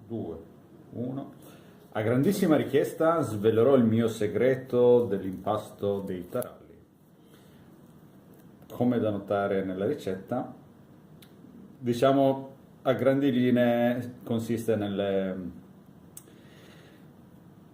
2, 1. A grandissima richiesta svelerò il mio segreto dell'impasto dei taralli. Come da notare nella ricetta, diciamo a grandi linee consiste nel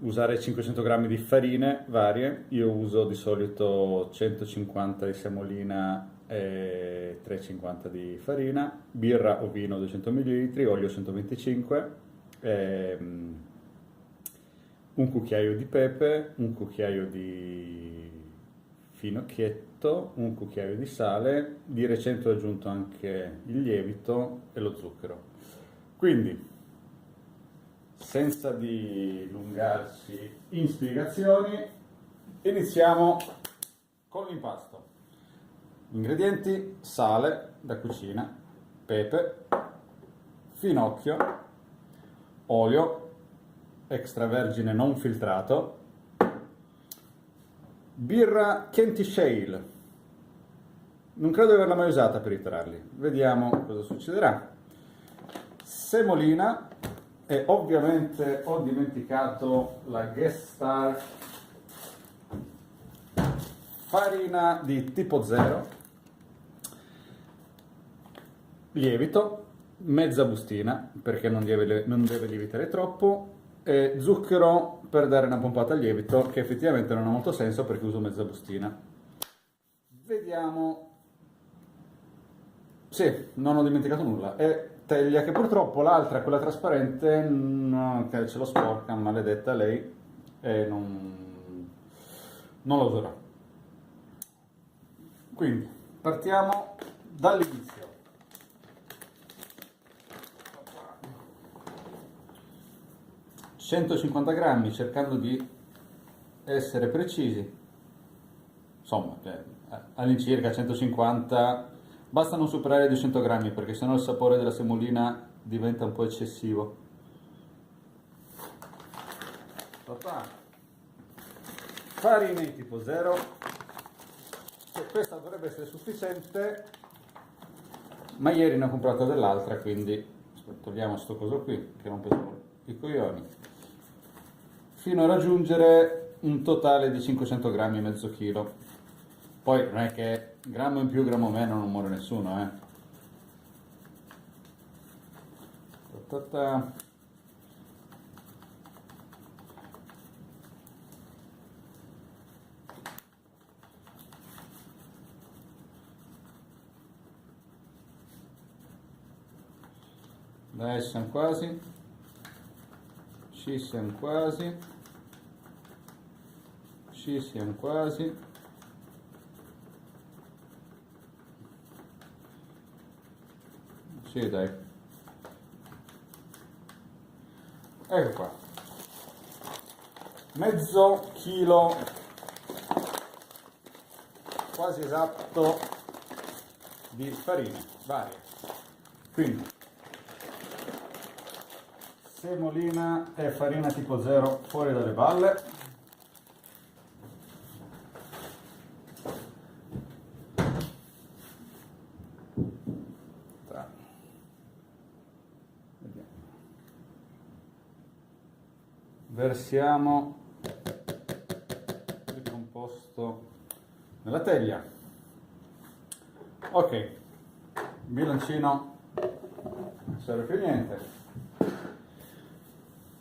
usare 500 grammi di farine varie. Io uso di solito 150 di semolina e 350 di farina, birra o vino 200 ml, olio 125, un cucchiaio di pepe, un cucchiaio di finocchietto, un cucchiaio di sale. Di recente ho aggiunto anche il lievito e lo zucchero. Quindi, senza dilungarci in spiegazioni, iniziamo con l'impasto. Ingredienti: sale da cucina, pepe, finocchio, olio extravergine non filtrato, birra Kentish Ale. Non credo di averla mai usata per i taralli, vediamo cosa succederà. Semolina, e ovviamente ho dimenticato la guest star, farina di tipo 0, lievito, mezza bustina perché non deve lievitare troppo, e zucchero per dare una pompata al lievito, che effettivamente non ha molto senso perché uso mezza bustina. Vediamo. Sì, non ho dimenticato nulla. E teglia, che purtroppo l'altra, quella trasparente, che ce lo sporca, maledetta lei, e non la userò. Quindi partiamo dall'inizio. 150 grammi, cercando di essere precisi, insomma, all'incirca 150, basta non superare i 200 grammi perché sennò il sapore della semolina diventa un po' eccessivo. Farina di tipo 0, questa dovrebbe essere sufficiente, ma ieri ne ho comprato dell'altra, quindi togliamo sto coso qui che non pesano i coglioni, fino a raggiungere un totale di 500 grammi, mezzo chilo. Poi non è che grammo in più, grammo meno, non muore nessuno, eh. Dai, siamo quasi. Ci siamo quasi. Ci siamo quasi. Sì, dai. Ecco qua. Mezzo chilo, quasi esatto, di farine varie. Quindi semolina e farina tipo 0 fuori dalle balle. Versiamo il composto nella teglia. Ok, bilancino, non serve più niente.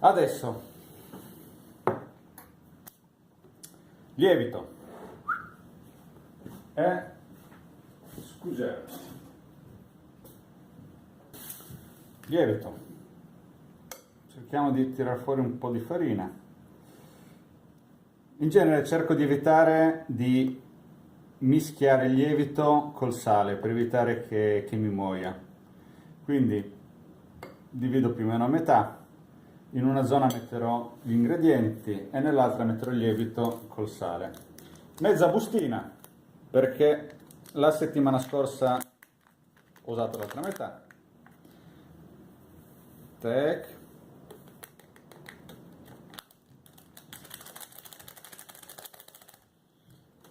Adesso lievito e scusate, lievito. Cerchiamo di tirar fuori un po' di farina. In genere cerco di evitare di mischiare il lievito col sale per evitare che mi muoia. Quindi divido più o meno a metà. In una zona metterò gli ingredienti e nell'altra metterò il lievito col sale. Mezza bustina, perché la settimana scorsa ho usato l'altra metà. Tac.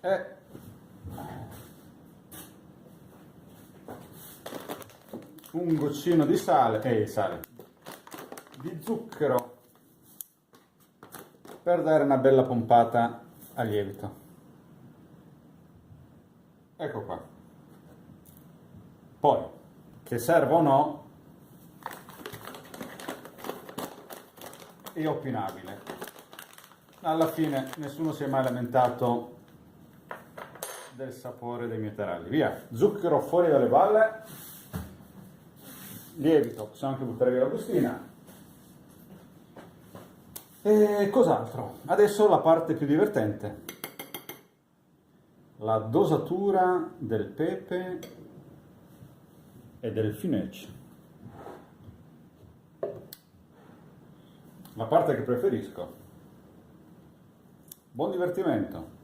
E un goccino di sale, di zucchero per dare una bella pompata al lievito. Ecco qua. Poi, che serva o no, è opinabile. Alla fine nessuno si è mai lamentato del sapore dei miei taralli. Via, zucchero fuori dalle balle, lievito, possiamo anche buttare via la bustina. E cos'altro? Adesso la parte più divertente. La dosatura del pepe e del finec. La parte che preferisco. Buon divertimento.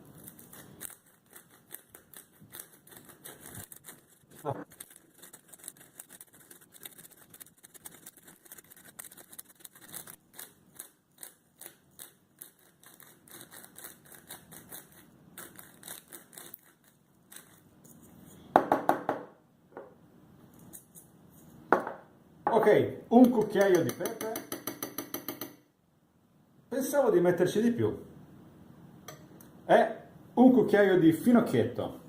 Ok, un cucchiaio di pepe. Pensavo di metterci di più. E un cucchiaio di finocchietto.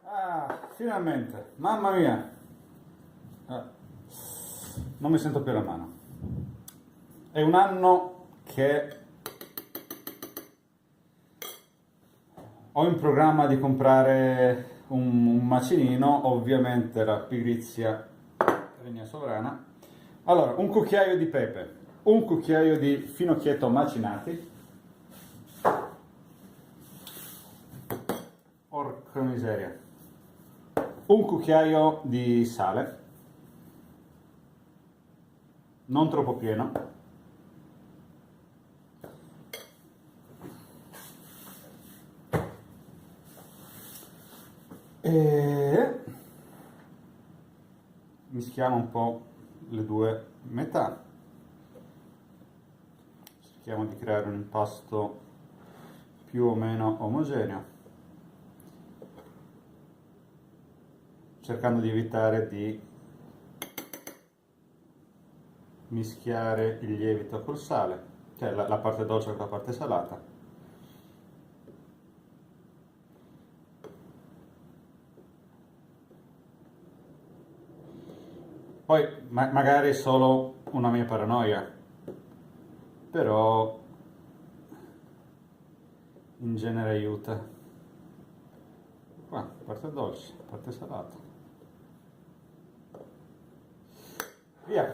Ah, finalmente, mamma mia. Non mi sento più la mano. È un anno che ho in programma di comprare un macinino, ovviamente la pigrizia regna sovrana. Allora, un cucchiaio di pepe, un cucchiaio di finocchietto macinati. Porca miseria. Un cucchiaio di sale, non troppo pieno. E mischiamo un po' le due metà. Cerchiamo di creare un impasto più o meno omogeneo, cercando di evitare di mischiare il lievito col sale, cioè la parte dolce con la parte salata. Poi magari è solo una mia paranoia, però in genere aiuta. Qua, parte dolce, parte salata. Via.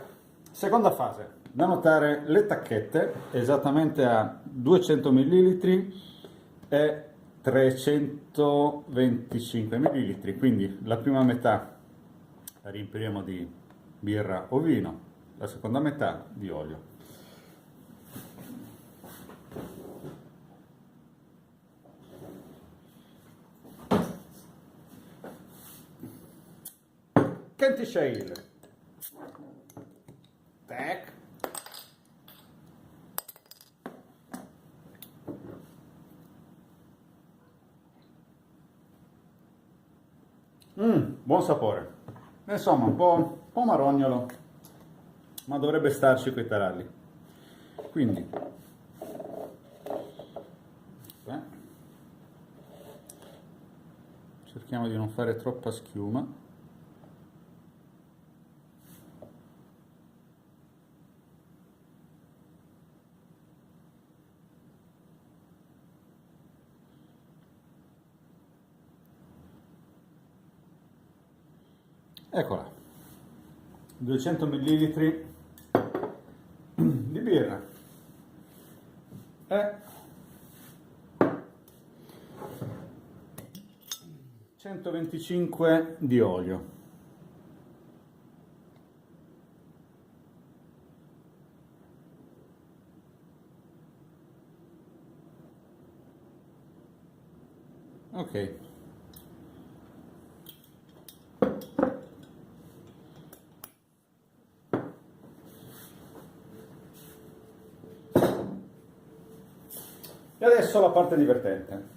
Seconda fase. Da notare le tacchette esattamente a 200 ml e 325 ml, quindi la prima metà la riempiremo di birra o vino, la seconda metà di olio. Kentish Ale. Tac. Buon sapore. Insomma, un po' marognolo, ma dovrebbe starci coi taralli. Quindi, cerchiamo di non fare troppa schiuma. Eccola, 200 ml di birra e 125 di olio. Ok, adesso la parte divertente.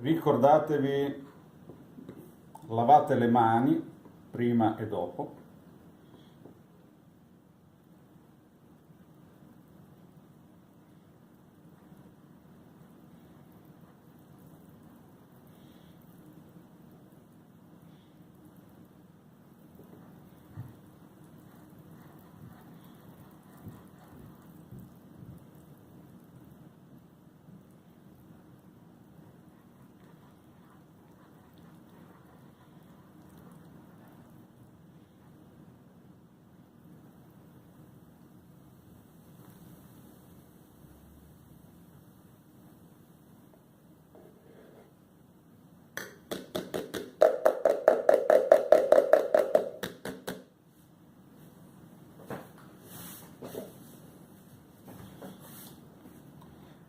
Ricordatevi, lavate le mani prima e dopo.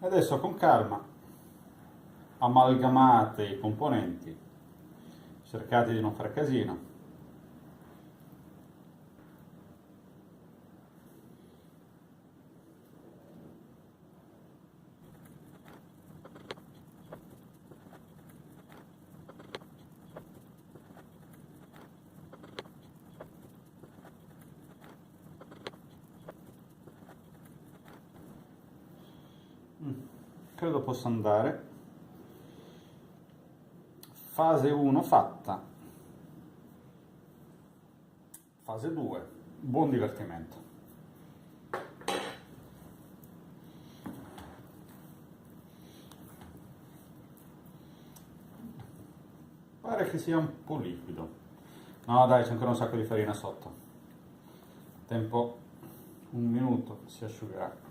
Adesso con calma amalgamate i componenti, cercate di non fare casino. Credo possa andare. Fase 1 fatta. Fase 2. Buon divertimento. Pare che sia un po' liquido. No, dai, c'è ancora un sacco di farina sotto. Tempo 1 minuto, si asciugherà.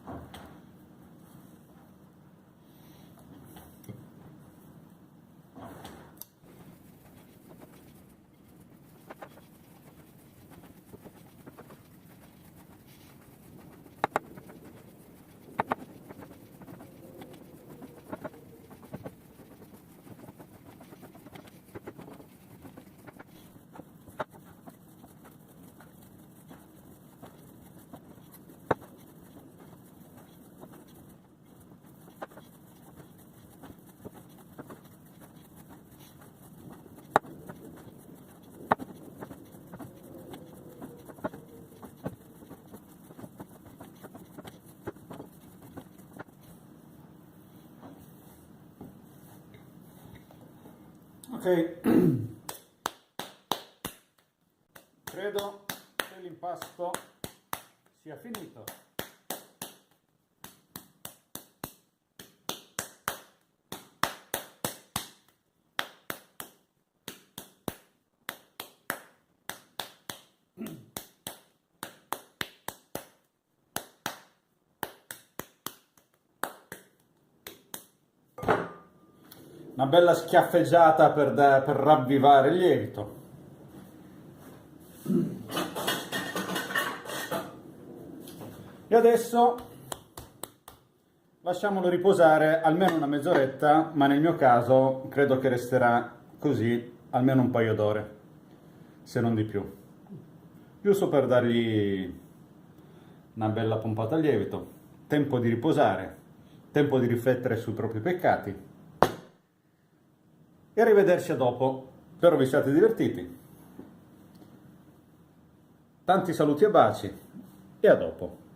Ok, credo che l'impasto sia finito. Una bella schiaffeggiata per ravvivare il lievito. E adesso lasciamolo riposare almeno una mezz'oretta, ma nel mio caso credo che resterà così almeno un paio d'ore, se non di più. Giusto per dargli una bella pompata al lievito, tempo di riposare, tempo di riflettere sui propri peccati. E arrivederci a dopo. Spero vi siate divertiti. Tanti saluti e baci e a dopo.